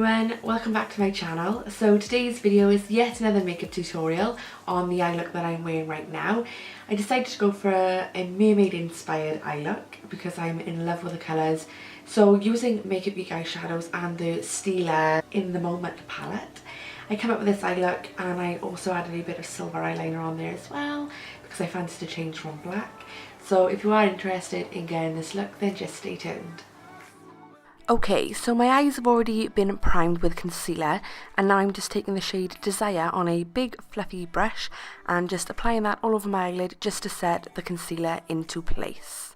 everyone, welcome back to my channel. So today's video is yet another makeup tutorial on the eye look that I'm wearing right now. I decided to go for a mermaid inspired eye look because I'm in love with the colours. So using Makeup Geek eyeshadows and the Stila In The Moment palette, I came up with this eye look, and I also added a bit of silver eyeliner on there as well because I fancied to change from black. So if you are interested in getting this look, then just stay tuned. Okay, so my eyes have already been primed with concealer, and now I'm just taking the shade Desire on a big fluffy brush and just applying that all over my eyelid just to set the concealer into place.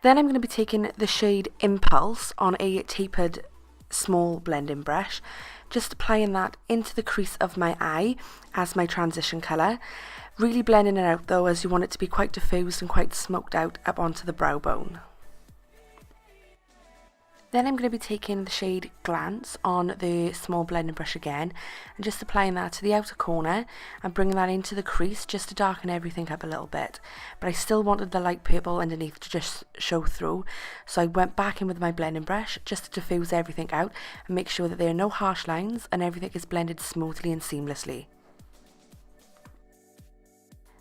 Then I'm going to be taking the shade Impulse on a tapered small blending brush, just applying that into the crease of my eye as my transition colour, really blending it out though, as you want it to be quite diffused and quite smoked out up onto the brow bone. Then I'm going to be taking the shade Glance on the small blending brush again and just applying that to the outer corner and bringing that into the crease just to darken everything up a little bit. But I still wanted the light purple underneath to just show through, so I went back in with my blending brush just to diffuse everything out and make sure that there are no harsh lines and everything is blended smoothly and seamlessly.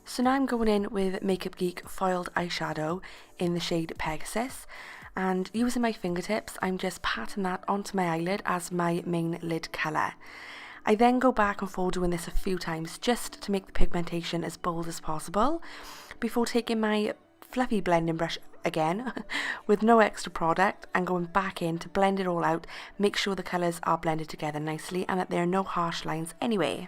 So now I'm going in with Makeup Geek foiled eyeshadow in the shade Pegasus. And using my fingertips, I'm just patting that onto my eyelid as my main lid colour. I then go back and forth doing this a few times just to make the pigmentation as bold as possible before taking my fluffy blending brush again with no extra product and going back in to blend it all out, make sure the colours are blended together nicely and that there are no harsh lines anyway.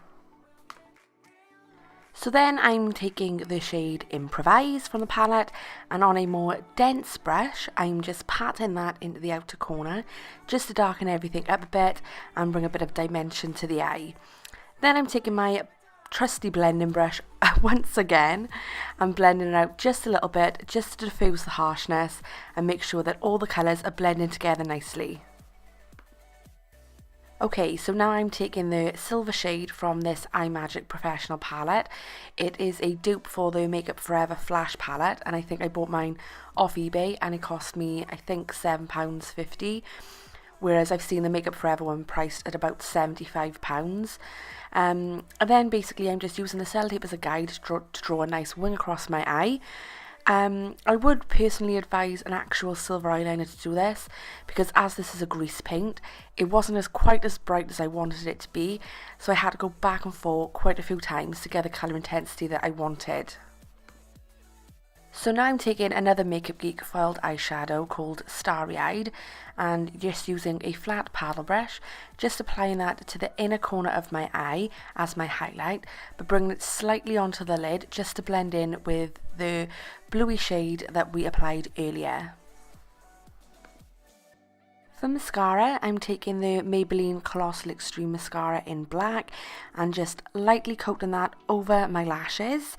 So then I'm taking the shade Improvise from the palette, and on a more dense brush I'm just patting that into the outer corner just to darken everything up a bit and bring a bit of dimension to the eye. Then I'm taking my trusty blending brush once again and blending it out just a little bit just to diffuse the harshness and make sure that all the colours are blending together nicely. Okay, so now I'm taking the silver shade from this iMagic Professional palette. It is a dupe for the Makeup Forever Flash palette, and I think I bought mine off eBay and it cost me, I think, £7.50, whereas I've seen the Makeup Forever one priced at about £75. And then basically I'm just using the sellotape as a guide to draw a nice wing across my eye. I would personally advise an actual silver eyeliner to do this because as this is a grease paint, it wasn't quite as bright as I wanted it to be, so I had to go back and forth quite a few times to get the colour intensity that I wanted. So now I'm taking another Makeup Geek foiled eyeshadow called Starry Eyed and just using a flat paddle brush, just applying that to the inner corner of my eye as my highlight, but bringing it slightly onto the lid just to blend in with the bluey shade that we applied earlier. For mascara, I'm taking the Maybelline Colossal Extreme Mascara in black and just lightly coating that over my lashes,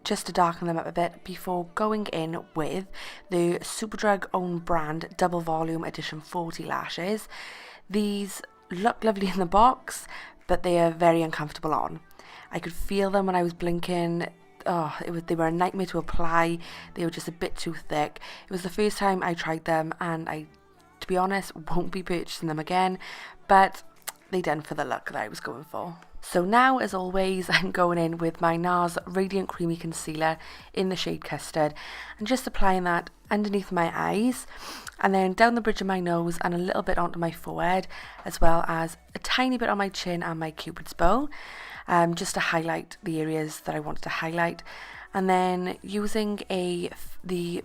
just to darken them up a bit before going in with the Superdrug own brand Double Volume Edition 40 lashes. These look lovely in the box, but they are very uncomfortable on. I could feel them when I was blinking. They were a nightmare to apply. They were just a bit too thick. It was the first time I tried them, and I, to be honest, won't be purchasing them again, but they done for the look that I was going for. So now, as always, I'm going in with my NARS Radiant Creamy Concealer in the shade Custard and just applying that underneath my eyes and then down the bridge of my nose and a little bit onto my forehead, as well as a tiny bit on my chin and my cupid's bow, just to highlight the areas that I wanted to highlight. And then using the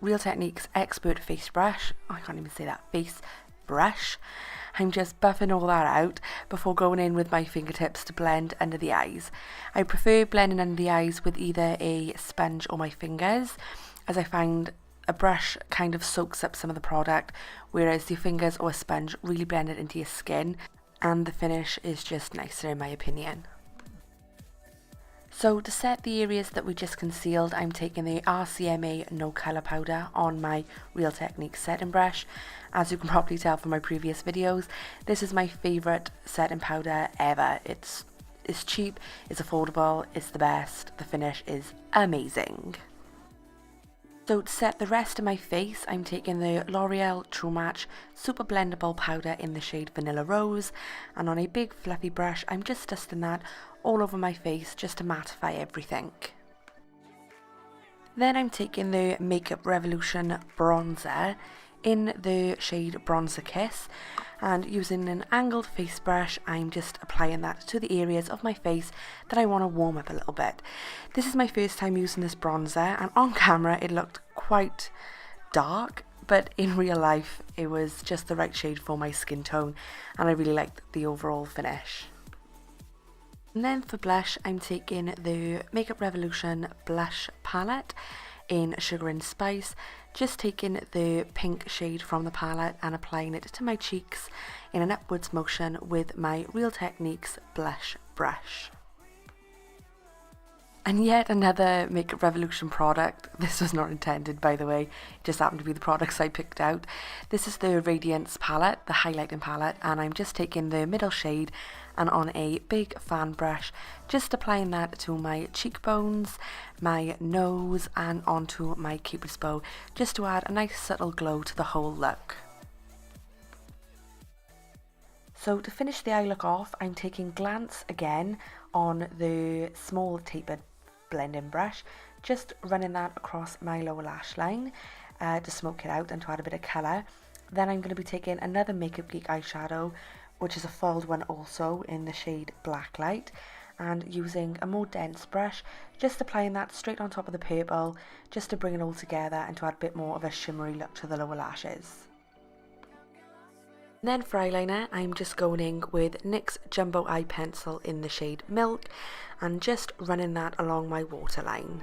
Real Techniques Expert face brush, I can't even say that, face brush, I'm just buffing all that out before going in with my fingertips to blend under the eyes. I prefer blending under the eyes with either a sponge or my fingers, as I find a brush kind of soaks up some of the product, whereas your fingers or a sponge really blend it into your skin, and the finish is just nicer in my opinion. So to set the areas that we just concealed, I'm taking the RCMA No Colour Powder on my Real Techniques setting brush. As you can probably tell from my previous videos, this is my favourite setting powder ever. It's cheap, it's affordable, it's the best, the finish is amazing. So to set the rest of my face, I'm taking the L'Oreal True Match Super Blendable powder in the shade Vanilla Rose, and on a big fluffy brush I'm just dusting that all over my face just to mattify everything. Then I'm taking the Makeup Revolution bronzer in the shade Bronzer Kiss, and using an angled face brush I'm just applying that to the areas of my face that I want to warm up a little bit. This is my first time using this bronzer, and on camera it looked quite dark, but in real life it was just the right shade for my skin tone, and I really liked the overall finish. And then for blush, I'm taking the Makeup Revolution blush palette in Sugar and Spice, just taking the pink shade from the palette and applying it to my cheeks in an upwards motion with my Real Techniques blush brush. And yet another Makeup Revolution product. This was not intended, by the way, it just happened to be the products I picked out. This is the Radiance palette, the highlighting palette, and I'm just taking the middle shade and on a big fan brush, just applying that to my cheekbones, my nose, and onto my cupid's bow, just to add a nice subtle glow to the whole look. So to finish the eye look off, I'm taking Glance again on the small tapered blending brush, just running that across my lower lash line to smoke it out and to add a bit of colour. Then I'm going to be taking another Makeup Geek eyeshadow, which is a foiled one also in the shade Blacklight, and using a more dense brush, just applying that straight on top of the purple, just to bring it all together and to add a bit more of a shimmery look to the lower lashes. And then for eyeliner, I'm just going in with NYX Jumbo Eye Pencil in the shade Milk, and just running that along my waterline.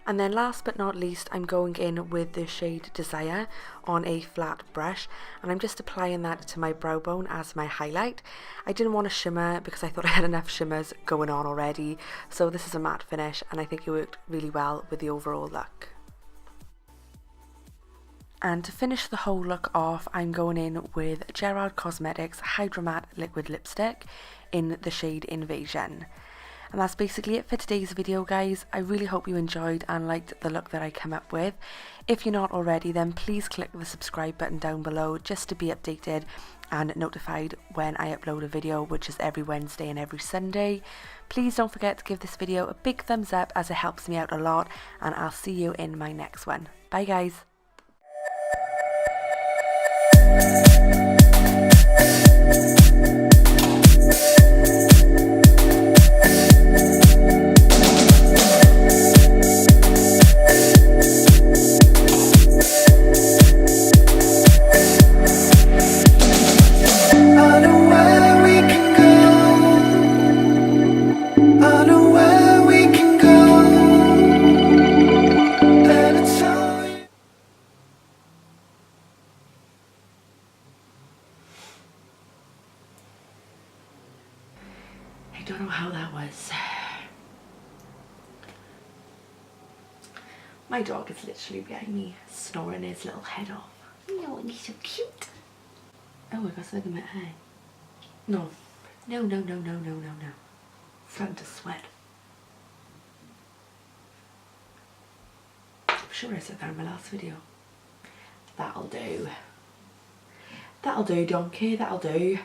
And then last but not least, I'm going in with the shade Desire on a flat brush, and I'm just applying that to my brow bone as my highlight. I didn't want to shimmer because I thought I had enough shimmers going on already, so this is a matte finish and I think it worked really well with the overall look. And to finish the whole look off, I'm going in with Gerard Cosmetics Hydra-Matte Liquid Lipstick in the shade Invasion. And that's basically it for today's video, guys. I really hope you enjoyed and liked the look that I came up with. If you're not already, then please click the subscribe button down below just to be updated and notified when I upload a video, which is every Wednesday and every Sunday. Please don't forget to give this video a big thumbs up as it helps me out a lot, and I'll see you in my next one. Bye guys. I don't know how that was. My dog is literally behind me, snoring his little head off. No, he's so cute. Oh, I got something in my eye. No. No, no, no, no, no, no, no. Starting to sweat. I'm sure I said that in my last video. That'll do. That'll do, donkey, that'll do.